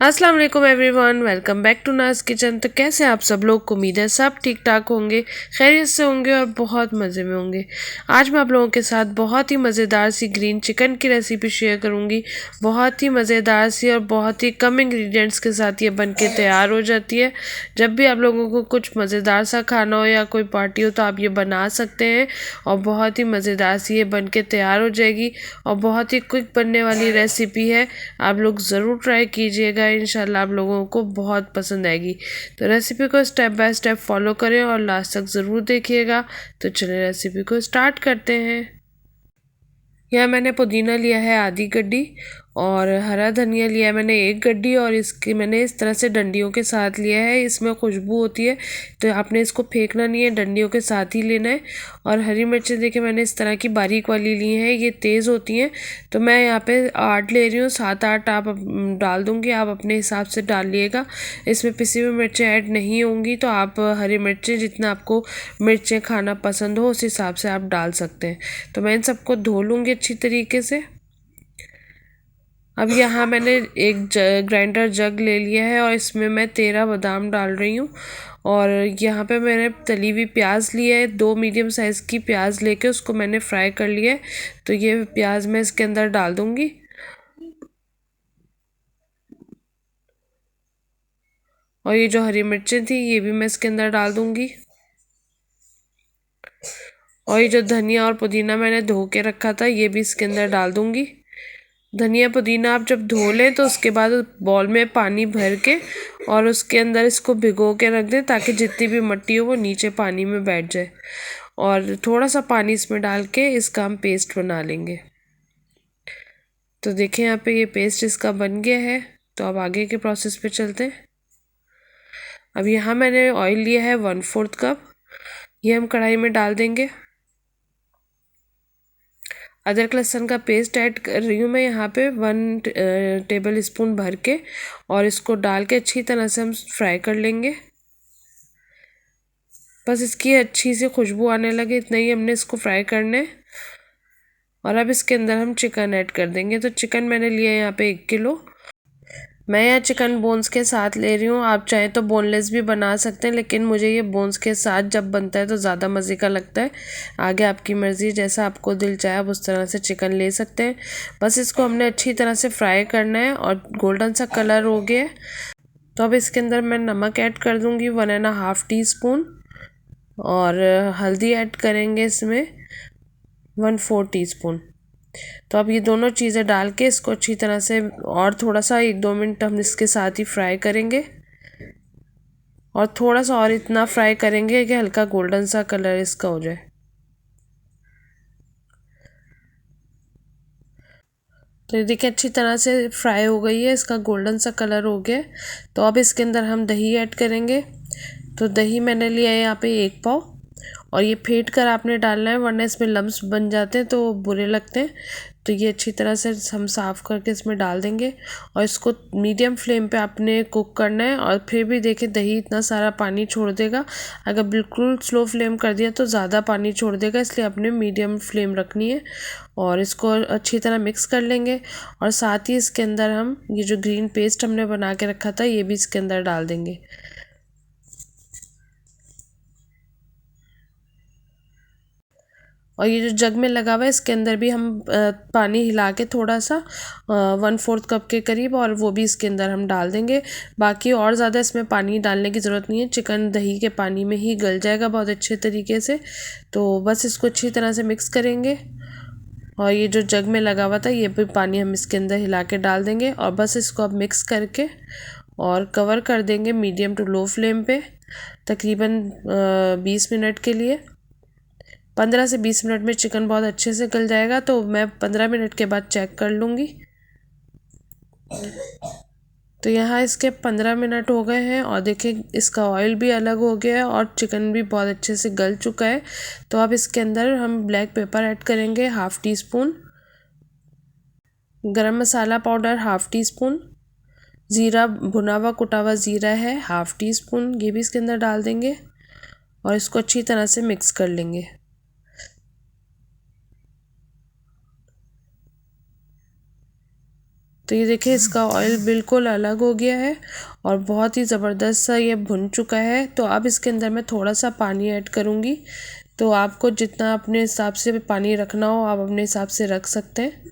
अस्सलाम वालेकुम everyone, welcome back to नाज किचन। तो कैसे आप सब लोग? उम्मीद है सब ठीक ठाक होंगे, खैरियत से होंगे और बहुत मज़े में होंगे। आज मैं आप लोगों के साथ बहुत ही मज़ेदार सी ग्रीन चिकन की रेसिपी शेयर करूंगी। बहुत ही मज़ेदार सी और बहुत ही कम इंग्रेडिएंट्स के साथ ये बन के तैयार हो जाती है। जब भी आप लोगों को कुछ मज़ेदार सा खाना हो या कोई पार्टी हो तो आप ये बना सकते हैं और बहुत ही मज़ेदार सी ये बन के तैयार हो जाएगी और बहुत ही क्विक बनने वाली रेसिपी है। आप लोग ज़रूर ट्राई कीजिएगा, इंशाल्लाह आप लोगों को बहुत पसंद आएगी। तो रेसिपी को स्टेप बाय स्टेप फॉलो करें और लास्ट तक ज़रूर देखिएगा। तो चलिए रेसिपी को स्टार्ट करते हैं। यहाँ मैंने पुदीना लिया है आधी गड्डी और हरा धनिया लिया है मैंने एक गड्डी और इसकी मैंने इस तरह से डंडियों के साथ लिया है। इसमें खुशबू होती है तो आपने इसको फेंकना नहीं है, डंडियों के साथ ही लेना है। और हरी मिर्चें देखिए मैंने इस तरह की बारीक वाली ली हैं, ये तेज़ होती हैं तो मैं यहाँ पे 8 ले रही हूँ। 7-8 आप डाल दूँगी, आप अपने हिसाब से डाल लिएगा। इसमें पिसी हुई मिर्चें ऐड नहीं होंगी तो आप हरी मिर्चें जितना आपको मिर्चें खाना पसंद हो उस हिसाब से आप डाल सकते हैं। तो मैं इन सबको धो लूँगी अच्छी तरीके से। अब यहाँ मैंने एक ग्राइंडर जग ले लिया है और इसमें मैं 13 बादाम डाल रही हूँ। और यहाँ पे मैंने तली हुई प्याज ली है, 2 मीडियम साइज़ की प्याज लेके उसको मैंने फ्राई कर लिया है। तो ये प्याज मैं इसके अंदर डाल दूँगी। और ये जो हरी मिर्चें थी ये भी मैं इसके अंदर डाल दूँगी। और ये जो धनिया और पुदीना मैंने धो के रखा था ये भी इसके अंदर डाल दूँगी। धनिया पुदीना आप जब धो लें तो उसके बाद बॉल में पानी भर के और उसके अंदर इसको भिगो के रख दें ताकि जितनी भी मिट्टी हो वो नीचे पानी में बैठ जाए। और थोड़ा सा पानी इसमें डाल के इसका हम पेस्ट बना लेंगे। तो देखें यहाँ पे ये पेस्ट इसका बन गया है। तो अब आगे के प्रोसेस पे चलते हैं। अब यहाँ मैंने ऑयल लिया है 1/4 कप, ये हम कढ़ाई में डाल देंगे। अदरक लहसुन का पेस्ट ऐड कर रही हूँ मैं यहाँ पे 1 टेबल स्पून भर के और इसको डाल के अच्छी तरह से हम फ्राई कर लेंगे। बस इसकी अच्छी सी खुशबू आने लगे इतना ही हमने इसको फ्राई करना है। और अब इसके अंदर हम चिकन ऐड कर देंगे। तो चिकन मैंने लिया है यहाँ पे 1 किलो। मैं यहाँ चिकन बोन्स के साथ ले रही हूँ, आप चाहें तो बोनलेस भी बना सकते हैं लेकिन मुझे ये बोन्स के साथ जब बनता है तो ज़्यादा मज़े का लगता है। आगे आपकी मर्ज़ी, जैसा आपको दिल चाहे आप उस तरह से चिकन ले सकते हैं। बस इसको हमने अच्छी तरह से फ्राई करना है और गोल्डन सा कलर हो गया है। तो अब इसके अंदर मैं नमक ऐड कर दूँगी 1.5 टीस्पून और हल्दी ऐड करेंगे इसमें 1/4 टीस्पून। तो अब ये दोनों चीज़ें डाल के इसको अच्छी तरह से और थोड़ा सा 1-2 मिनट हम इसके साथ ही फ्राई करेंगे। और थोड़ा सा और इतना फ्राई करेंगे कि हल्का गोल्डन सा कलर इसका हो जाए। तो ये देखिए अच्छी तरह से फ्राई हो गई है, इसका गोल्डन सा कलर हो गया। तो अब इसके अंदर हम दही ऐड करेंगे। तो दही मैंने लिया है यहाँ पे 1 पाव और ये फेंट कर आपने डालना है वरना इसमें लम्स बन जाते हैं तो बुरे लगते हैं। तो ये अच्छी तरह से हम साफ़ करके इसमें डाल देंगे और इसको मीडियम फ्लेम पे आपने कुक करना है। और फिर भी देखिए दही इतना सारा पानी छोड़ देगा, अगर बिल्कुल स्लो फ्लेम कर दिया तो ज़्यादा पानी छोड़ देगा, इसलिए आपने मीडियम फ्लेम रखनी है। और इसको अच्छी तरह मिक्स कर लेंगे और साथ ही इसके अंदर हम ये जो ग्रीन पेस्ट हमने बना के रखा था ये भी इसके अंदर डाल देंगे। और ये जो जग में लगा हुआ है इसके अंदर भी हम पानी हिला के थोड़ा सा 1/4 कप के करीब और वो भी इसके अंदर हम डाल देंगे। बाकी और ज़्यादा इसमें पानी डालने की ज़रूरत नहीं है, चिकन दही के पानी में ही गल जाएगा बहुत अच्छे तरीके से। तो बस इसको अच्छी तरह से मिक्स करेंगे और ये जो जग में लगा हुआ था ये भी पानी हम इसके अंदर हिला के डाल देंगे और बस इसको अब मिक्स करके और कवर कर देंगे मीडियम टू लो फ्लेम पे तकरीबन 20 मिनट के लिए। 15 से 20 मिनट में चिकन बहुत अच्छे से गल जाएगा। तो मैं 15 मिनट के बाद चेक कर लूँगी। तो यहाँ इसके 15 मिनट हो गए हैं और देखिए इसका ऑयल भी अलग हो गया है और चिकन भी बहुत अच्छे से गल चुका है। तो अब इसके अंदर हम ब्लैक पेपर ऐड करेंगे 1/2 टीस्पून, गरम मसाला पाउडर 1/2 टीस्पून, ज़ीरा भुना हुआ कुटा हुआ ज़ीरा है 1/2 टीस्पून, ये भी इसके अंदर डाल देंगे और इसको अच्छी तरह से मिक्स कर लेंगे। तो ये देखिए इसका ऑयल बिल्कुल अलग हो गया है और बहुत ही ज़बरदस्त सा ये भुन चुका है। तो अब इसके अंदर मैं थोड़ा सा पानी ऐड करूँगी। तो आपको जितना अपने हिसाब से पानी रखना हो आप अपने हिसाब से रख सकते हैं।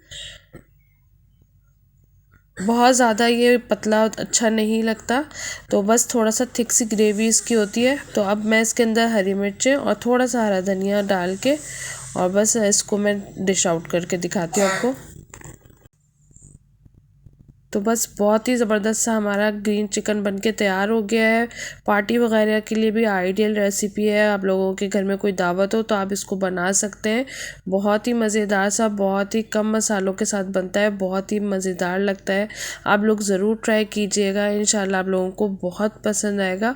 बहुत ज़्यादा ये पतला अच्छा नहीं लगता, तो बस थोड़ा सा थिक सी ग्रेवी इसकी होती है। तो अब मैं इसके अंदर हरी मिर्चें और थोड़ा सा हरा धनिया डाल के और बस इसको मैं डिश आउट करके दिखाती हूँ आपको। तो बस बहुत ही ज़बरदस्त सा हमारा ग्रीन चिकन बनके तैयार हो गया है। पार्टी वगैरह के लिए भी आइडियल रेसिपी है। आप लोगों के घर में कोई दावत हो तो आप इसको बना सकते हैं। बहुत ही मज़ेदार सा, बहुत ही कम मसालों के साथ बनता है, बहुत ही मज़ेदार लगता है। आप लोग ज़रूर ट्राई कीजिएगा, इंशाल्लाह आप लोगों को बहुत पसंद आएगा।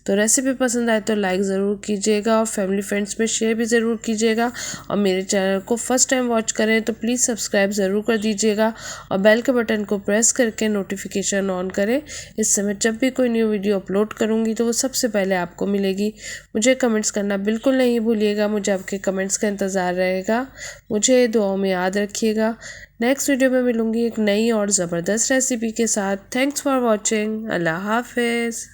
तो रेसिपी पसंद आए तो लाइक ज़रूर कीजिएगा और फैमिली फ्रेंड्स में शेयर भी ज़रूर कीजिएगा। और मेरे चैनल को फर्स्ट टाइम वॉच करें तो प्लीज़ सब्सक्राइब ज़रूर कर दीजिएगा और बेल के बटन को प्रेस करके नोटिफिकेशन ऑन करें। इस समय जब भी कोई न्यू वीडियो अपलोड करूंगी तो वो सबसे पहले आपको मिलेगी। मुझे कमेंट्स करना बिल्कुल नहीं भूलिएगा, मुझे आपके कमेंट्स का इंतज़ार रहेगा। मुझे दुआओं में याद रखिएगा। नेक्स्ट वीडियो में मिलूंगी एक नई और ज़बरदस्त रेसिपी के साथ। Thanks for watching. अल्लाह हाफिज़।